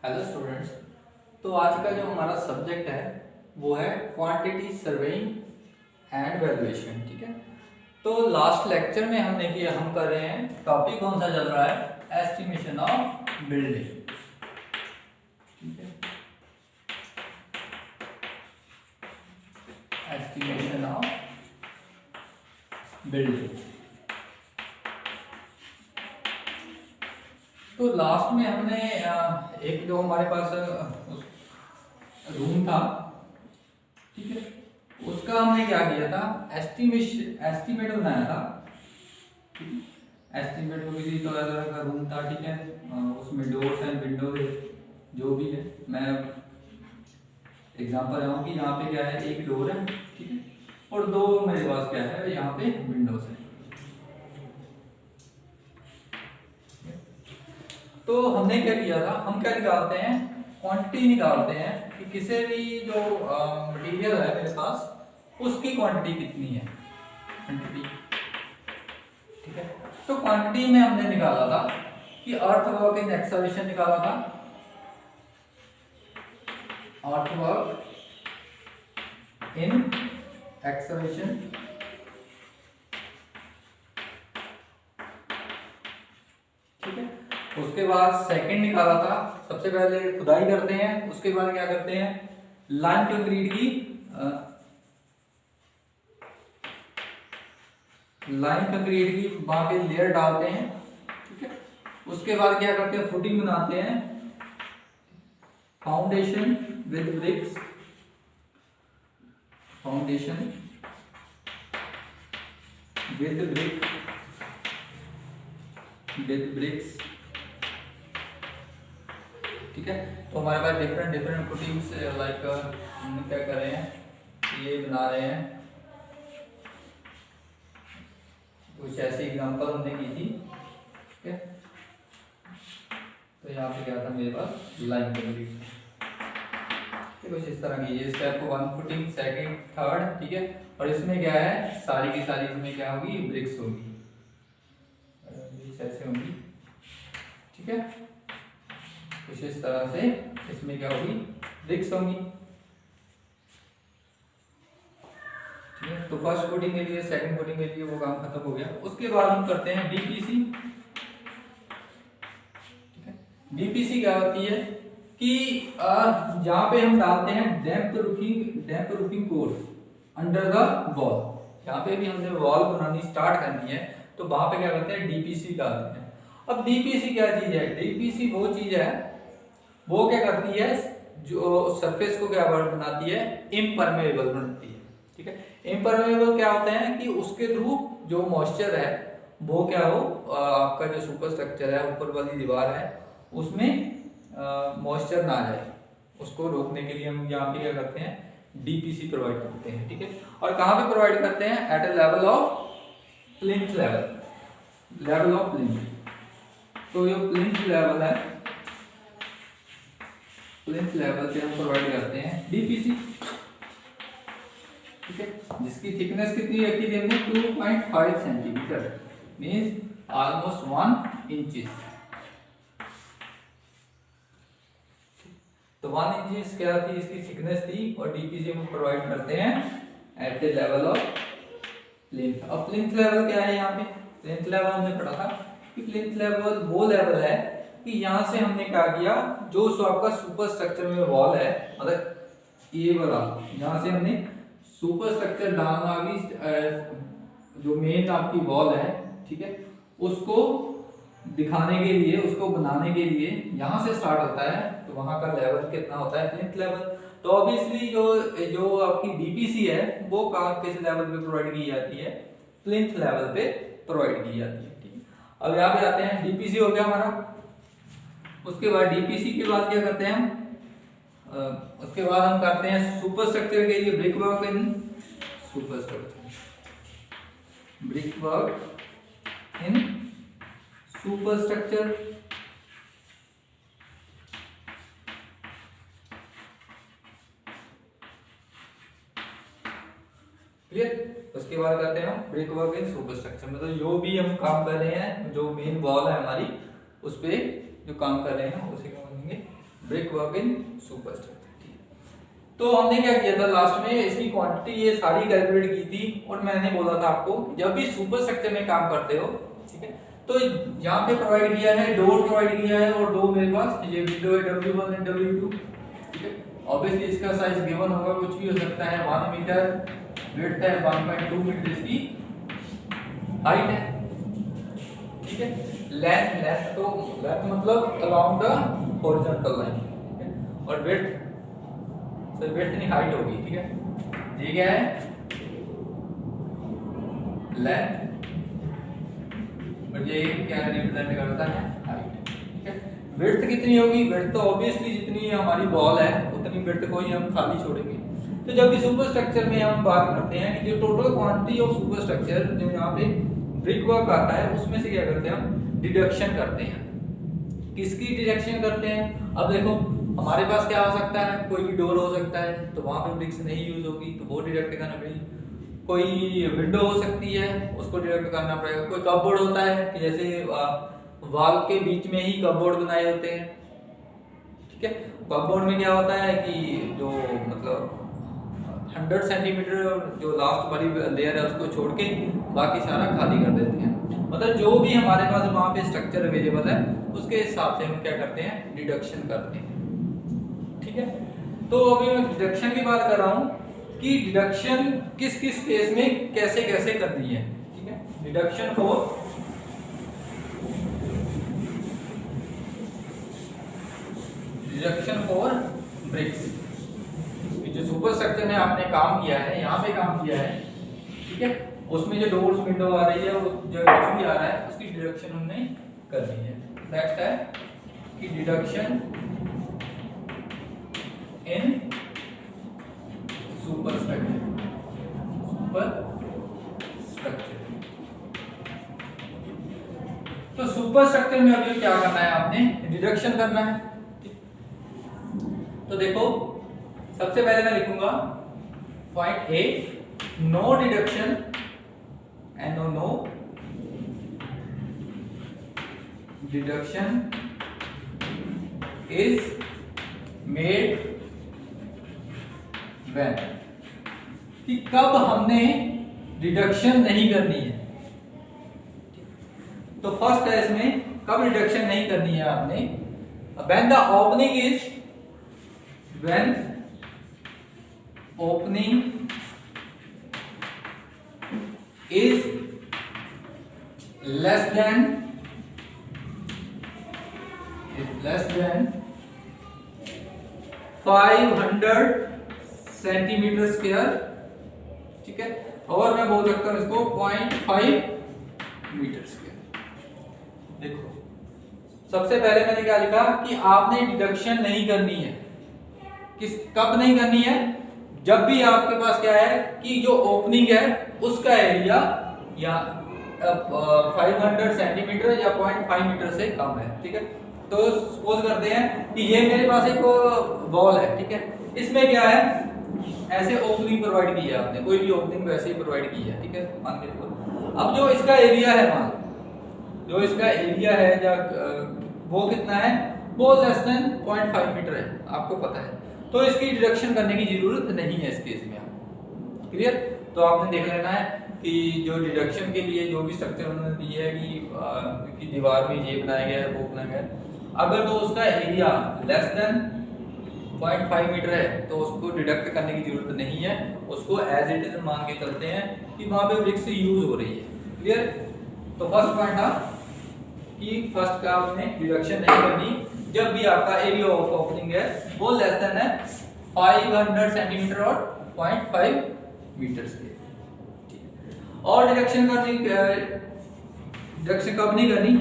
Hello students. तो आज का जो हमारा सब्जेक्ट है वो है क्वांटिटी सर्वेइंग एंड वैल्यूएशन। ठीक है, तो लास्ट लेक्चर में हमने किया, हम कर रहे हैं, टॉपिक कौन सा चल रहा है, एस्टिमेशन ऑफ बिल्डिंग। ठीक है, एस्टिमेशन ऑफ बिल्डिंग। तो लास्ट में हमने एक जो हमारे पास रूम था, ठीक है, उसका हमने क्या किया था, एस्टिमेट बनाया था। एस्टिमेट को किसी तरह का रूम था, ठीक है, उसमें डोर्स एंड विंडो थे, जो भी है। मैं एग्जांपल रहा हूँ कि यहाँ पे क्या है, एक डोर है, ठीक है, और दो मेरे पास क्या है, यहाँ पे विंडोज है। तो हमने क्या किया था, हम क्या निकालते हैं, क्वांटिटी निकालते हैं कि किसी भी जो मटेरियल है मेरे पास उसकी क्वांटिटी कितनी है, क्वांटिटी। ठीक है, तो क्वांटिटी में हमने निकाला था कि अर्थवर्क इन एक्सकवेशन निकाला था, अर्थवर्क इन एक्सकवेशन। ठीक है, उसके बाद सेकंड निकाला था, सबसे पहले खुदाई करते हैं, उसके बाद क्या करते हैं, लाइम कंक्रीट की वहां पे लेयर डालते हैं। ठीक है, उसके बाद क्या करते हैं, फुटिंग बनाते हैं, foundation with bricks, foundation with bricks. ठीक है, तो हमारे पास डिफरेंट फुटिंग्स, लाइक हम क्या कर रहे हैं, ये बना रहे हैं, कुछ ऐसी एग्जांपल हमने की थी। ठीक है, तो यहाँ पे क्या था मेरे पास, लाइन कंक्रीट, कुछ इस तरह की, ये स्टेप 1 फुटिंग, सेकंड, थर्ड। ठीक है, और इसमें क्या है, सारी की सारी इसमें क्या होगी, ब्रिक्स होगी, ऐसे होंगी। ठीक है, कुछ इस तरह से इसमें क्या होगी, ब्रिक्स होंगी। ठीक है, तो फर्स्ट फुटिंग के लिए, सेकंड फुटिंग के लिए वो काम खत्म हो गया। उसके बाद हम करते हैं डीपीसी। ठीक है, डीपीसी क्या होती है कि जहां पे हम डालते हैं damp roofing course under the wall. यहाँ पे भी हमने वॉल बनानी स्टार्ट करनी है, तो वहां पे क्या करते हैं, डीपीसी डालते हैं। अब डीपीसी क्या चीज है, डीपीसी वो चीज है, वो क्या करती है, जो सरफेस को क्या बनाती है, इम्परमेबल बनाती है। ठीक है, इम्परमेबल क्या होता है कि उसके थ्रू जो मॉइस्चर है वो क्या हो, आपका जो सुपर स्ट्रक्चर है, ऊपर वाली दीवार है, उसमें मॉइस्चर ना जाए, उसको रोकने के लिए हम यहाँ पे क्या करते हैं, डीपीसी प्रोवाइड करते हैं। ठीक है, और कहाँ पे प्रोवाइड करते हैं, at a level of plinth level of plinth. तो ये प्लिंथ लेवल है, प्लिंथ लेवल पे हम प्रोवाइड करते हैं डीपीसी। ठीक है, जिसकी थिकनेस कितनी रखी थी हमने, 2.5 सेंटीमीटर, मींस ऑलमोस्ट 1 इंचेस। तो 1 इंच क्या थी, इसकी थिकनेस थी, और डीपीसी हम प्रोवाइड करते हैं at the level of plinth. अब प्लिंथ लेवल क्या है, यहाँ पे प्लिंथ लेवल हमने पढ़ा था कि प्लिंथ लेवल वो लेवल है कि यहाँ से हमने क्या किया, जो आपका सुपर स्ट्रक्चर में वॉल है, मतलब ये वाला, यहाँ से हमने सुपर स्ट्रक्चर डालना, अभी जो मेन आपकी वॉल है, ठीक है, उसको दिखाने के लिए, उसको बनाने के लिए यहाँ से स्टार्ट होता है, तो वहां का लेवल कितना होता है, प्लिंथ लेवल। तो ऑब्वियसली जो आपकी डीपीसी है वो किस लेवल पे प्रोवाइड की जाती है, प्लिंथ लेवल पे प्रोवाइड की जाती है। ठीक है, अब यहाँ पे आते हैं, डीपीसी हो गया हमारा। उसके बाद डीपीसी के बाद क्या करते हैं हम, उसके बाद हम करते हैं सुपर स्ट्रक्चर के लिए brick work in super structure, brick work in super structure. Clear, उसके बाद करते हैं हम brick work in super structure, मतलब जो भी हम काम कर रहे हैं, जो मेन वॉल है हमारी, उस पे जो काम कर रहे हैं उसे क्या बोलेंगे, brick work in super structure. तो हमने क्या किया था लास्ट में, इसकी क्वांटिटी ये सारी कैलकुलेट की थी और मैंने बोला था आपको जब भी सुपर स्ट्रक्चर में काम करते हो, ठीक है, तो यहाँ पे प्रोवाइड किया है, डोर प्रोवाइड किया है और दो मेरे पास ये विंडो है W1 एंड W2, ठीक है। ऑब्वियसली इसका साइज गिवन होगा, कुछ भी हो सकता है, 1 मीटर, विड्थ है 1.2 मीटर, इसकी हाइट है, ठीक है। लेंथ तो लेंथ मतलब अलोंग द हॉरिजॉन्टल लाइन, ठीक है, और विड्थ तो विड्थ नहीं हाइट होगी, ठीक है। ये क्या है, लेंथ, और ये क्या रिप्रेजेंट करता है, हाइट, ठीक है। विड्थ कितनी होगी, विड्थ तो ऑब्वियसली जितनी हमारी वॉल है उतनी विड्थ को ही हम खाली छोड़ेंगे। तो जब भी सुपर स्ट्रक्चर में हम बात करते हैं कि जो total quantity of super structure जो यहाँ पे ब्रिक वर्क आता है उसमें से क्या करते हैं हम, डिडक्शन करते हैं। किसकी डिडक्शन करते हैं, अब देखो हमारे पास क्या हो सकता है, कोई भी डोर हो सकता है तो वहां पे ब्रिक्स नहीं यूज होगी तो वो डिडक्ट करना पड़ेगी। कोई विंडो हो सकती है उसको डिडक्ट करना पड़ेगा। कोई कपबोर्ड होता है कि जैसे वॉल के बीच में ही कपबोर्ड बनाए होते हैं, ठीक है। कपबोर्ड में क्या होता है कि जो मतलब 100 सेंटीमीटर जो लास्ट वाली लेयर है उसको छोड़ के बाकी सारा खाली कर देते हैं। मतलब जो भी हमारे पास वहां पे स्ट्रक्चर अवेलेबल है उसके हिसाब से हम क्या करते हैं, डिडक्शन करते हैं, ठीक है। तो अभी मैं डिडक्शन की बात कर रहा हूं कि डिडक्शन किस किस केस में कैसे कैसे करनी है, ठीक है। डिडक्शन फॉर ब्रिक्स, जो सुपर स्ट्रक्चर में आपने काम किया है, यहाँ पे काम किया है, ठीक है, उसमें जो डोर्स विंडो आ रही है, जो कुछ भी आ रहा है उसकी डिडक्शन हमने करनी है। नेक्स्ट है कि डिडक्शन इन सुपर स्ट्रक्चर, तो सुपर स्ट्रक्चर में अभी क्या करना है, आपने डिडक्शन करना है। तो देखो सबसे पहले मैं लिखूंगा point A, no deduction and no deduction is made when, कि कब हमने डिडक्शन नहीं करनी है। तो फर्स्ट है इसमें कब डिडक्शन नहीं करनी है आपने, when the opening is, when opening is less than 500 centimetre square, ठीक है, और मैं बोल सकता हूं इसको 0.5 मीटर स्क्वायर। देखो सबसे पहले मैंने क्या लिखा कि आपने डिडक्शन नहीं करनी है। कब नहीं करनी है, जब भी आपके पास क्या है कि जो ओपनिंग है उसका एरिया या 500 सेंटीमीटर या 0.5 मीटर से कम है, ठीक है। तो सपोज करते हैं कि ये मेरे पास एक वॉल है, ठीक है, इसमें क्या है ऐसे ओपनिंग प्रोवाइड की है आपने, कोई भी ओपनिंग वैसे ही प्रोवाइड की है, ठीक है, मान के चलो। अब जो इसका एरिया है, मान जो इसका एरिया है वो कितना है, वो लेस देन 0.5 मीटर है, आपको पता है। तो इसकी डिडक्शन करने की जरूरत नहीं है इस केस में, आप क्लियर। तो आपने देख लेना है कि जो डिडक्शन के लिए जो भी स्ट्रक्चर उन्होंने दी है कि दीवार में ये बनाया गया है वो बनाया गया है, अगर तो उसका एरिया लेस देन 0.5 मीटर है तो उसको डिडक्ट करने की जरूरत नहीं है, उसको एज इट इज मान के चलते हैं कि वहां पे ब्रिक्स यूज हो रही है, क्लियर। तो फर्स्ट पॉइंट था कि फर्स्ट का आपने डिडक्शन नहीं करनी जब भी आपका एरिया ऑफ ओपनिंग है वो लेस देन है 500 सेंटीमीटर और 0.5 मीटर के। और डिडक्शन करनी, डिडक्शन कब नहीं करनी,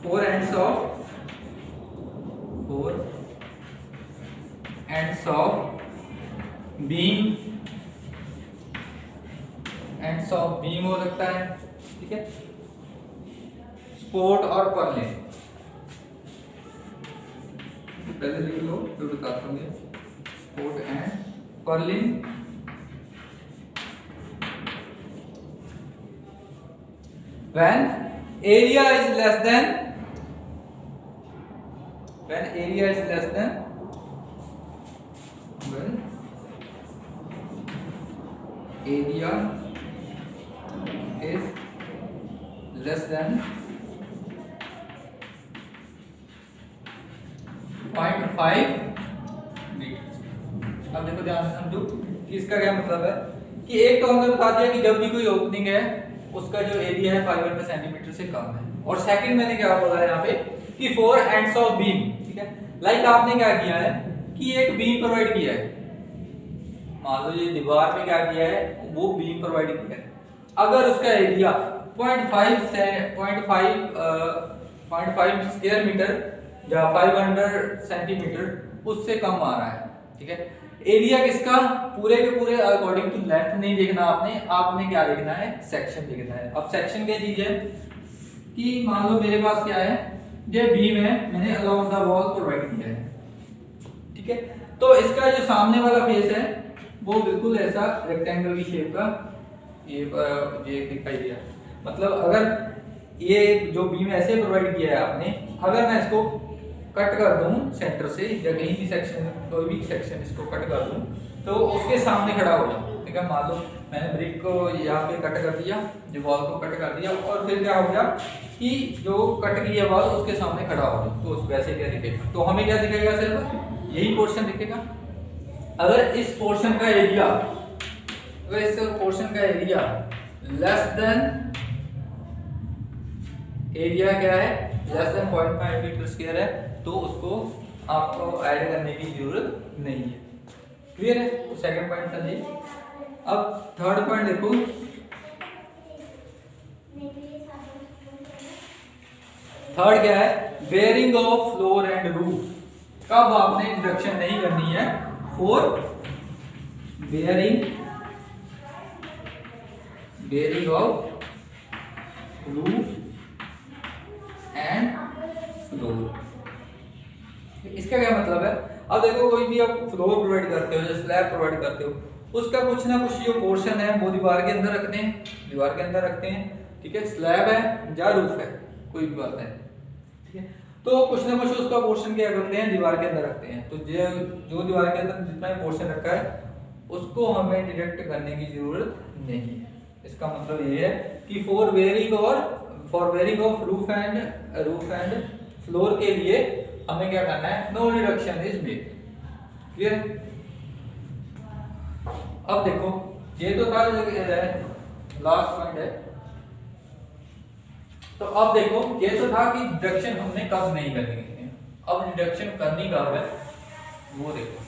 4 एंड्स ऑफ बीम हो सकता है, ठीक है, सपोर्ट और पर्लिन। पहले लिख लो फिर बताता हूँ, support and Perlin. When area is less than when area is less than when area is less than 0.5 metre. अब देखो ध्यान से समझो कि इसका क्या मतलब है कि एक तो हमने बता दिया कि जब भी कोई ओपनिंग है उसका जो एरिया है 500 सेंटीमीटर से कम है, और सेकंड मैंने क्या बोला है यहाँ पे कि 4 एंड्स ऑफ बीम, ठीक है। लाइक आपने क्या किया है कि एक बीम प्रोवाइड किया है, मान लो ये दीवार में क्या किया है वो बीम प्रोवाइड किया है, अगर उसका एरिया 0.5 स्क्वायर मीटर या 500 सेंटीमीटर उससे कम आ रहा है, ठीक है। एरिया किसका, पूरे के पूरे अकॉर्डिंग टू लेंथ नहीं देखना आपने क्या देखना है, सेक्शन देखना है। अब सेक्शन क्या चीज है कि मान लो मेरे पास क्या है, ये बीम है, मैंने अलोंग द वॉल प्रोवाइड किया है, ठीक है। तो इसका जो सामने वाला फेस है वो बिल्कुल ऐसा रेक्टेंगल की शेप का ये दिखाई दिया। मतलब अगर ये जो बीम ऐसे प्रोवाइड किया है आपने, अगर मैं इसको कट कर दूं सेंटर से या कहीं भी सेक्शन, कोई भी सेक्शन इसको कट कर दूं तो उसके सामने खड़ा हो जाए, ठीक है। मान लो मैंने ब्रिक को यहाँ पे कट कर दिया, जो वॉल को कट कर दिया, और फिर क्या हो गया कि जो कट किया वॉल उसके सामने खड़ा हो गया, तो उस वैसे क्या दिखेगा, तो हमें क्या दिखेगा, सिर्फ यही पोर्शन दिखेगा। अगर इस पोर्शन का एरिया लेस देन एरिया क्या है, लेस देन 0.5 मीटर स्क्वायर है, तो उसको आपको ऐड करने की जरूरत नहीं है। क्लियर है? तो सेकंड पॉइंट समझिए। अब थर्ड पॉइंट देखो, थर्ड क्या है, bearing of floor and roof. कब आपने इंट्रोडक्शन नहीं करनी है, for bearing of roof and floor. इसका क्या मतलब है, अब देखो कोई भी आप फ्लोर प्रोवाइड करते हो, जो स्लैब प्रोवाइड करते हो, उसका कुछ ना कुछ जो पोर्शन है वो दीवार के अंदर रखते हैं, ठीक है। स्लैब है या रूफ है, कोई भी बात है, ठीक है। तो कुछ ना कुछ उसका पोर्शन क्या करते हैं, दीवार के अंदर रखते हैं। तो जो दीवार के अंदर जितना भी पोर्शन रखा है उसको हमें डिडक्ट करने की जरूरत नहीं है। इसका मतलब ये है कि for wearing of roof and floor के लिए हमें क्या करना है, no deduction is made. Clear? अब देखो ये तो था लास्ट पॉइंट है। तो अब देखो ये तो था कि डिडक्शन हमने कब नहीं करनी है, अब डिडक्शन करनी कब है वो देखो।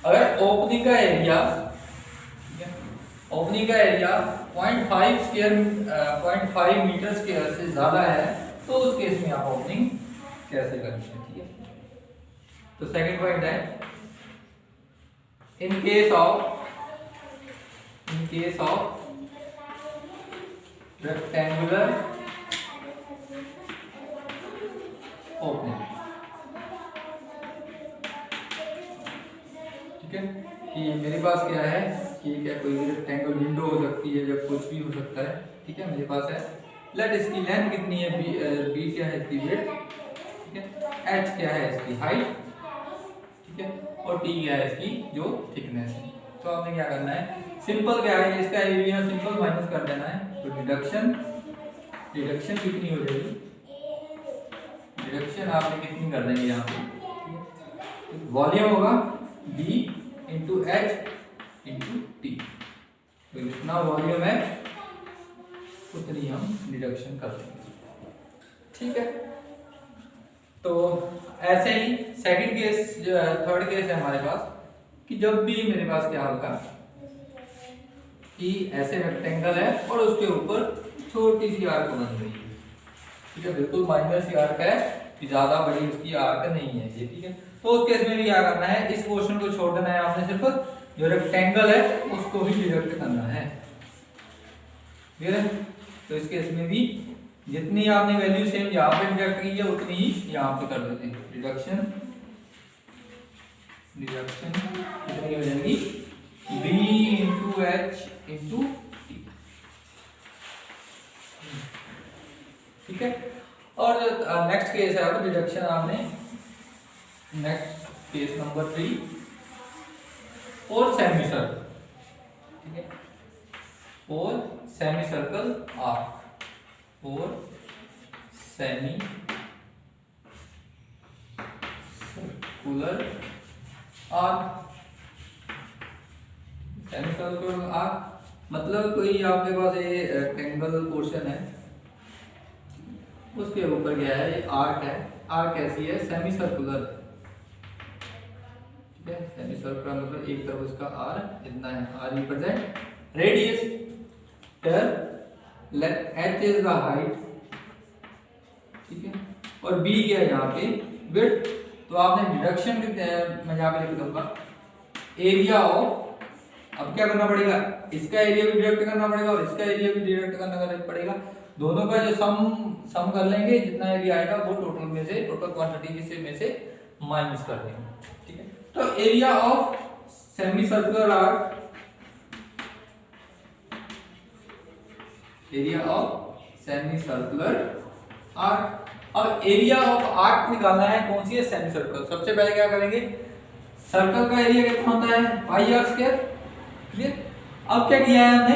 अगर ओपनिंग का एरिया 0.5 मीटर स्क्वायर से ज्यादा है तो उस केस में आप ओपनिंग कैसे करते हैं, ठीक है। तो सेकंड पॉइंट है, in case of rectangular opening, ठीक है। कि मेरे पास क्या है कि क्या कोई रेक्टेंगल विंडो हो सकती है या कुछ भी हो सकता है, ठीक है। मेरे पास है, लेट इसकी लेंथ कितनी है, बी क्या है इसकी विड्थ, ठीक है, एच क्या है इसकी हाइट, ठीक है, और टी क्या है इसकी जो थिकनेस है। तो आपने क्या करना है, सिंपल क्या है, इसका एरिया सिंपल माइनस कर देना है। तो डिडक्शन कितनी हो जाएगी, डिडक्शन आपने कितनी कर देंगे यहाँ पे, वॉल्यूम होगा B into H into T. तो जितना वॉल्यूम है उतनी हम डिडक्शन कर देंगे, ठीक है। तो ऐसे ही सेकंड केस, थर्ड केस है हमारे पास कि जब भी मेरे पास क्या होगा कि ऐसे रेक्टेंगल है और उसके ऊपर छोटी सी आर्क बन रही है, ठीक है, बिल्कुल माइनर सी आर्क है, कि ज्यादा बड़ी उसकी आर्क नहीं है ये, ठीक है। तो उस केस में भी क्या करना है, इस पोर्शन को छोड़ देना है आपने, सिर्फ जो रेक्टेंगल है उसको ही डिडक्ट करना है, क्लियर है। तो इस केस में भी जितनी आपने वैल्यू सेम यहाँ पे डिडक्ट की है उतनी ही यहाँ पे कर देते हैं। डिडक्शन कितनी हो जाएगी, b into H into T, ठीक है। और नेक्स्ट केस है अब डिडक्शन आपने next case number 3 for semi circle, ठीक है, for semi circle arc, for semi circular arc. Semi circular arc मतलब कोई आपके पास ये रेक्टेंगल पोर्शन है, उसके ऊपर क्या है, ये आर्क है। आर्क कैसी है, सेमी सर्कुलर, ठीक है। सेमी सर्कुलर मतलब एक तरफ उसका आर इतना है, R represent radius, here let h is the height, ठीक है, और b क्या है यहाँ पे विड्थ। तो आपने डिडक्शन मैं यहाँ पे लिख दूंगा एरिया ऑफ, अब क्या करना पड़ेगा, इसका एरिया भी डिडक्ट करना पड़ेगा और इसका एरिया भी डिडक्ट करना पड़ेगा। दोनों का जो सम कर लेंगे, जितना एरिया आएगा वो टोटल में से, टोटल क्वांटिटी में से माइनस कर देंगे, ठीक है। तो area of semi circular arc, area of semi circular arc. अब एरिया ऑफ आर्क निकालना है, कौन सी है, सेमी सर्कुलर। सबसे पहले क्या करेंगे, सर्कल का एरिया कितना होता है, पाई आर स्क्वायर, क्लियर। अब क्या किया है हमने,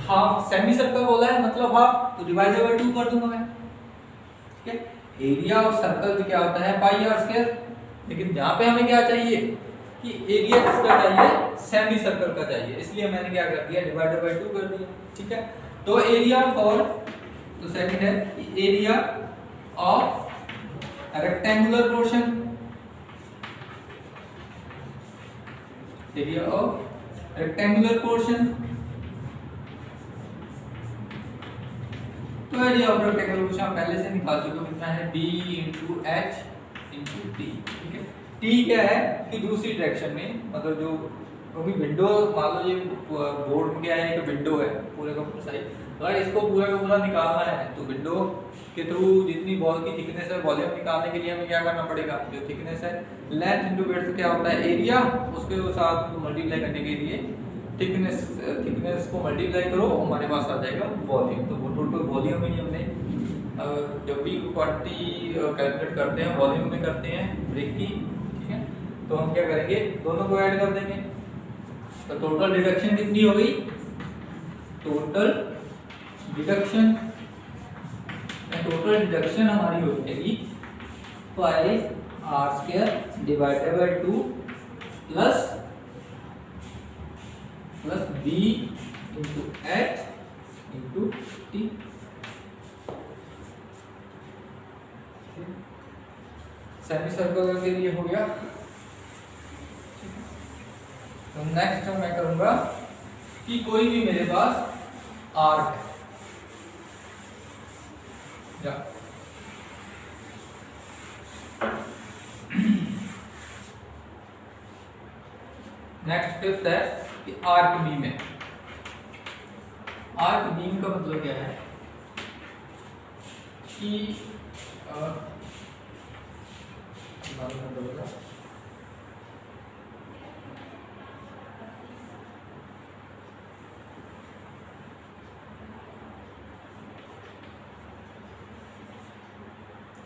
हाफ, सेमी सर्कल बोला है मतलब हाफ, तो डिवाइडेड बाय 2 कर दूंगा मैं, ठीक है। एरिया ऑफ सर्कल क्या होता है, पाई आर स्क्वायर, लेकिन यहाँ पे हमें क्या चाहिए कि एरिया किसका चाहिए, सेमी सर्कल का चाहिए, इसलिए मैंने क्या कर दिया, डिवाइडेड बाय 2 कर दिया, ठीक है। तो एरिया फॉर, तो सेकंड है area of rectangular portion, area of rectangular portion. तो एरिया ऑफ रेक्टेंगुलर पोर्शन हम पहले से निकाल चुके हैं, कितना है, b into h into t, ठीक है। t क्या है कि दूसरी डायरेक्शन में, मतलब जो, क्योंकि विंडो मान लो ये बोर्ड में क्या है, एक विंडो है पूरे का पूरा साइज, अगर इसको पूरा का पूरा निकालना है तो विंडो के थ्रू जितनी बॉल की थिकनेस है, वॉल्यूम निकालने के लिए हमें क्या करना पड़ेगा, जो थिकनेस है, लेंथ इनटू विड्थ क्या होता है, एरिया, उसके साथ मल्टीप्लाई करने के लिए थिकनेस को मल्टीप्लाई करो, हमारे पास आ जाएगा वॉल्यूम। तो वो टोटल वॉल्यूम ही हमने जब भी क्वांटिटी कैलकुलेट करते हैं वॉल्यूम में करते हैं ब्रेक की, ठीक है। तो हम क्या करेंगे, दोनों को ऐड कर देंगे, तो टोटल डिडक्शन कितनी हो गई, टोटल डिडक्शन हमारी हो जाएगी pi r square divided by 2 plus b into h into t। Semi circle के लिए हो गया। तो नेक्स्ट मैं करूंगा कि कोई भी मेरे पास आर्क है, नेक्स्ट फिफ्थ है कि आर्क बीम है। आर्क बीम का मतलब क्या है कि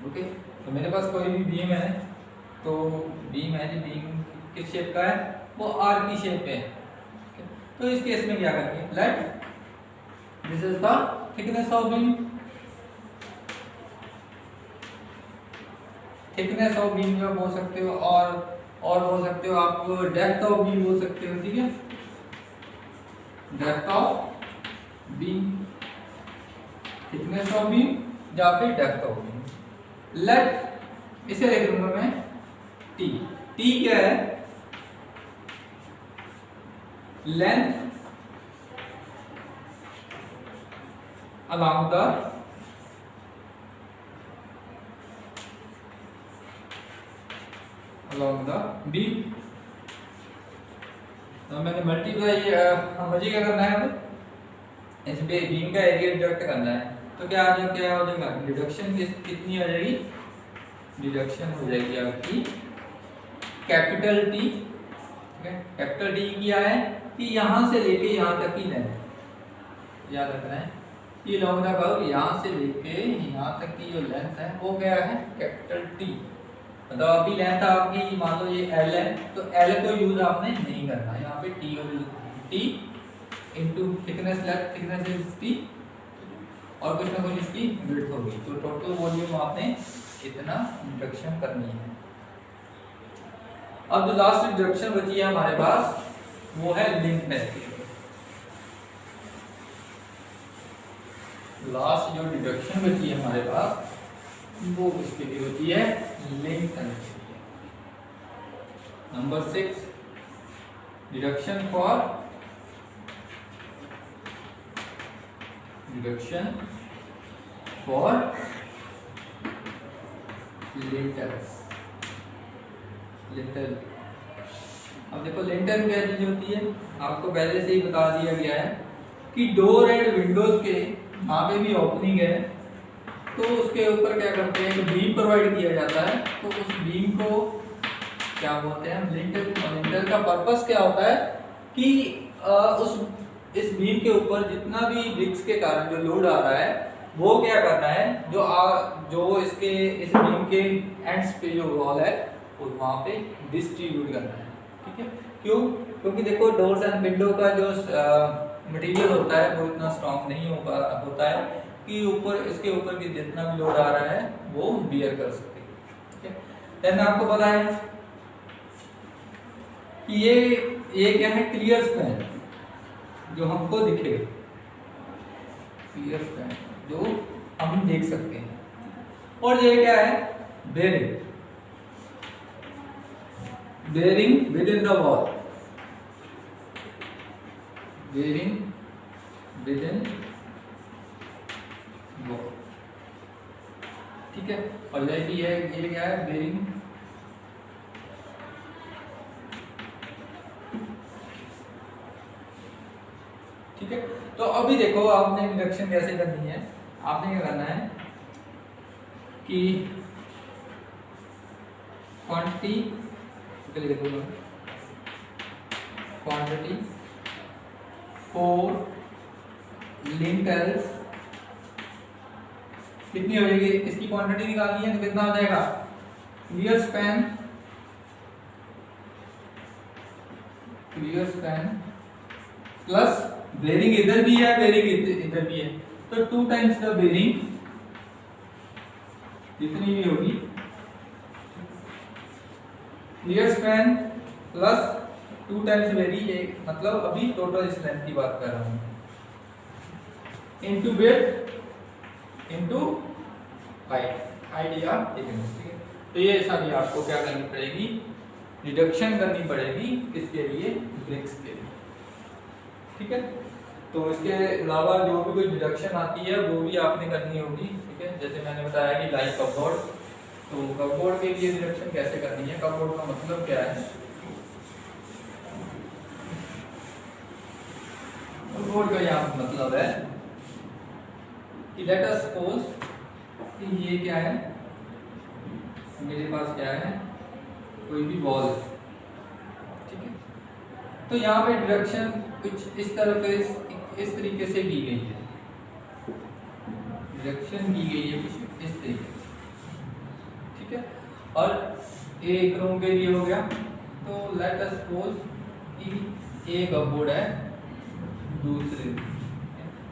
ओके, तो मेरे पास कोई भी बीम है, तो बीम है जी, बीम किस शेप का है, वो आर्क की शेप में है। तो इस केस में क्या करेंगे, let this is the thickness of beam, thickness of beam जो बोल सकते हो, और बोल सकते हो आप डेप्थ ऑफ बीम बोल सकते हो, ठीक है, depth of beam, thickness of beam या फिर डेप्थ ऑफ बीम। लेट इसे लिख दूंगा मैं टी। टी क्या है, लेंथ along the beam। तो मैंने मल्टीप्लाई, मुझे क्या करना है, अब इस बीम का एरिया डिडक्ट करना है, तो क्या हो जाएगा, डिडक्शन कितनी आ जाएगी, डिडक्शन हो जाएगी आपकी कैपिटल टी, ठीक है। कैपिटल टी क्या है कि यहां से लेके यहां तक की लेंथ, याद रखना है ये लॉन्ग द कर्व यहाँ से लेके यहाँ तक की जो लेंथ है वो क्या है कैपिटल टी। मतलब अभी लेंथ आपकी मान लो ये एल है, तो एल को यूज आपने नहीं करना, यहाँ पे टी और T into thickness, left thickness is T, और कुछ ना कुछ इसकी विड्थ होगी, तो टोटल वॉल्यूम आपने इतना इंडक्शन करनी है। अब जो लास्ट इंडक्शन बची है हमारे पास वो है लिंक टेस्ट। लास्ट जो डिडक्शन बची है हमारे पास वो इसके लिए होती है link test. Number 6 deduction for lintels. Lintel, अब देखो लिंटर क्या चीज होती है, आपको पहले से ही बता दिया गया है कि डोर एंड विंडोज के जहाँ पे भी ओपनिंग है तो उसके ऊपर क्या करते हैं, बीम प्रोवाइड किया जाता है, तो उस बीम को क्या बोलते हैं लिंटर। लिंटर का पर्पस क्या होता है कि इस बीम के ऊपर जितना भी ब्रिक्स के कारण जो लोड आ रहा है वो क्या करना है, जो इसके इस बीम के एंड्स पे जो वॉल है वो वहाँ पे डिस्ट्रीब्यूट करना है। ठीक है, क्यों? क्योंकि देखो डोर्स एंड विंडो का जो मटेरियल होता है वो इतना स्ट्रॉन्ग नहीं होता है कि इसके ऊपर की जितना भी लोड आ रहा है वो बियर कर सके। ठीक है, देन आपको पता है कि ये क्या है, क्लियर स्पैन जो हमको दिखेगा, क्लियर स्पैन जो हम देख सकते हैं, और ये क्या है, bearing within the wall, bearing within wall. ठीक है, और ये क्या है, बेरिंग ठीक है। तो अभी देखो आपने डिडक्शन कैसे करनी है, आपने क्या करना है कि क्वांटिटी फॉर लिंटल्स कितनी हो जाएगी, इसकी क्वांटिटी निकालनी है तो कितना हो जाएगा, क्लियर स्पैन प्लस बेरिंग इधर भी है, बेरिंग इधर भी है, तो 2 टाइम्स द बेरिंग जितनी भी होगी, clear span plus 2 times bearing, मतलब अभी टोटल इस लेंथ की बात कर रहा हूं, इनटू विड्थ इनटू हाइट या थिकनेस। तो ये सारी आपको क्या करनी पड़ेगी, रिडक्शन करनी पड़ेगी, किसके लिए, ब्रिक्स के लिए। ठीक है, तो इसके अलावा जो भी कोई डिडक्शन आती है वो भी आपने करनी होगी। ठीक है, जैसे मैंने बताया कि लाइक कपबोर्ड, तो कपबोर्ड के लिए डिडक्शन कैसे करनी है, कपबोर्ड का मतलब क्या है, कपबोर्ड का यहाँ मतलब है कि लेट अस सपोज कि ये क्या है, मेरे पास क्या है, कोई भी वॉल। ठीक है, तो यहाँ पे डिडक्शन कुछ इस तरह के इस तरीके से की गई है, डिडक्शन की गई है कुछ इस तरीके से। ठीक है, और एक रूम के लिए हो गया, तो लेट अस सपोज कि एक कपबोर्ड है, दूसरे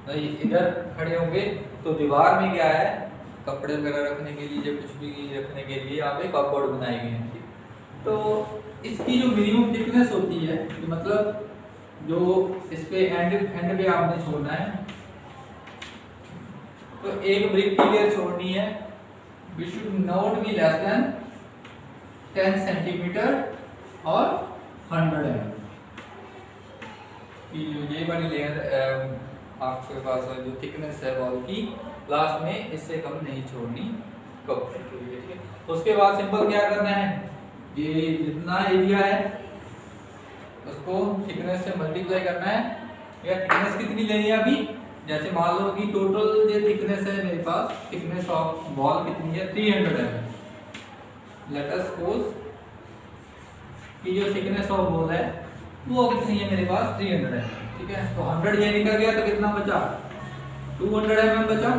तो इधर खड़े होंगे, तो दीवार में क्या है, कपड़े वगैरह रखने के लिए या कुछ भी रखने के लिए यहाँ पे कपबोर्ड बनाई गई है। तो इसकी जो मिनिमम थिकनेस होती है, मतलब जो इस पे एंड पे आपने छोड़ना है, तो एक ब्रिक की लेयर छोड़नी है, which should not be less than 10 centimetre और 100 mm। ये वाली लेयर आपके पास जो थिकनेस है वॉल की, लास्ट में इससे कम नहीं छोड़नी कपड़े के लिए। ठीक है, उसके बाद सिंपल क्या करना है, ये जितना एरिया है उसको थिकनेस से मल्टीप्लाई करना है, या थिकनेस कितनी लेनी है अभी, जैसे मान लो कि टोटल जो थिकनेस है मेरे पास, थिकनेस ऑफ वॉल कितनी है, 300 mm। लेट अस सपोज कि जो थिकनेस ऑफ वॉल है वो कितनी है मेरे पास, 300 mm। ठीक है, तो 100 ये निकल गया, तो कितना बचा, 200 mm बचा,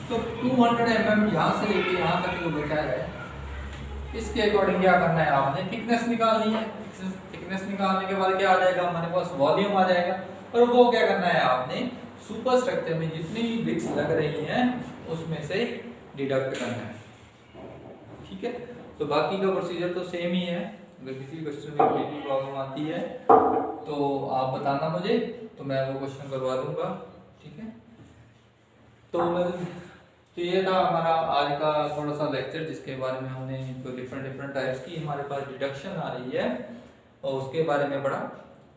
तो 200 mm यहाँ से लेके यहाँ तक जो बचा है, इसके अकॉर्डिंग क्या करना है, आपने थिकनेस निकालनी है। थिकनेस निकालने के बाद क्या आ जाएगा, हमारे पास वॉल्यूम आ जाएगा, और वो क्या करना है, आपने सुपर स्ट्रक्चर में जितनी भी ब्रिक्स लग रही हैं उसमें से डिडक्ट करना है। ठीक है, तो बाकी का प्रोसीजर तो सेम ही है। अगर किसी क्वेश्चन में कोई भी प्रॉब्लम आती है तो आप बताना मुझे, तो मैं वो क्वेश्चन करवा दूंगा। ठीक है, तो ये था हमारा आज का थोड़ा सा लेक्चर, जिसके बारे में हमने जो डिफरेंट टाइप्स की हमारे पास डिडक्शन आ रही है और उसके बारे में पढ़ा,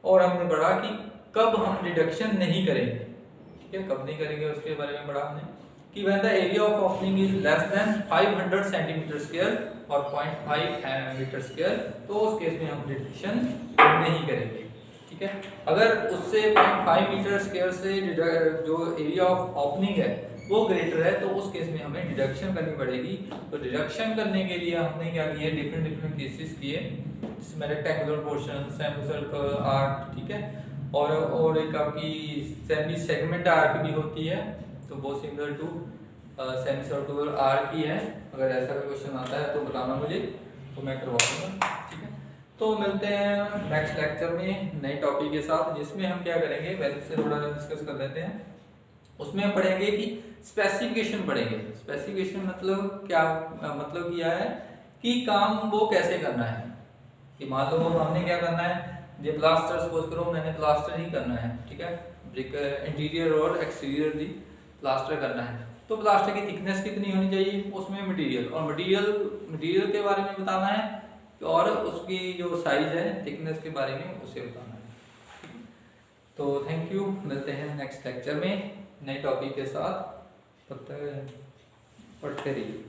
और हमने पढ़ा कि कब हम डिडक्शन नहीं करेंगे। ठीक है, कब नहीं करेंगे उसके बारे में पढ़ा हमने कि when the area of opening is less than 500 centimeter square और 0.5 मीटर स्क्वायर, तो उस केस में हम डिडक्शन नहीं करेंगे। ठीक है, अगर उससे 0.5 मीटर स्क्वायर से जो एरिया ऑफ ओपनिंग है वो ग्रेटर है, तो उस केस में हमें डिडक्शन करनी पड़ेगी। तो डिडक्शन करने के लिए हमने क्या किया, डिफरेंट केसेस किए, जिसमें rectangular portion, semi circle arc, ठीक है, और एक आपकी सेमी सेगमेंट आर्क भी होती है, तो बहुत similar to semi circular arc ही है। अगर ऐसा कोई क्वेश्चन आता है तो बताना मुझे, तो मैं करवा दूंगा। ठीक है, तो मिलते हैं नेक्स्ट लेक्चर में नए टॉपिक के साथ, जिसमें हम क्या करेंगे, पहले से थोड़ा डिस्कस कर लेते हैं। उसमें हम पढ़ेंगे कि स्पेसिफिकेशन पढ़ेंगे। स्पेसिफिकेशन मतलब क्या, मतलब क्या है कि काम वो कैसे करना है, कि मान लो हमने क्या करना है, ये प्लास्टर सपोज करो मैंने प्लास्टर ही करना है। ठीक है, ब्रिक इंटीरियर और एक्सटीरियर दी प्लास्टर करना है, तो प्लास्टर की थिकनेस कितनी होनी चाहिए, उसमें मटेरियल और मटेरियल के बारे में बताना है, और उसकी जो साइज है थिकनेस के बारे में उसे बताना है। तो थैंक यू, मिलते हैं नेक्स्ट लेक्चर में नए टॉपिक के साथ, तब तक पढ़ते रहिए।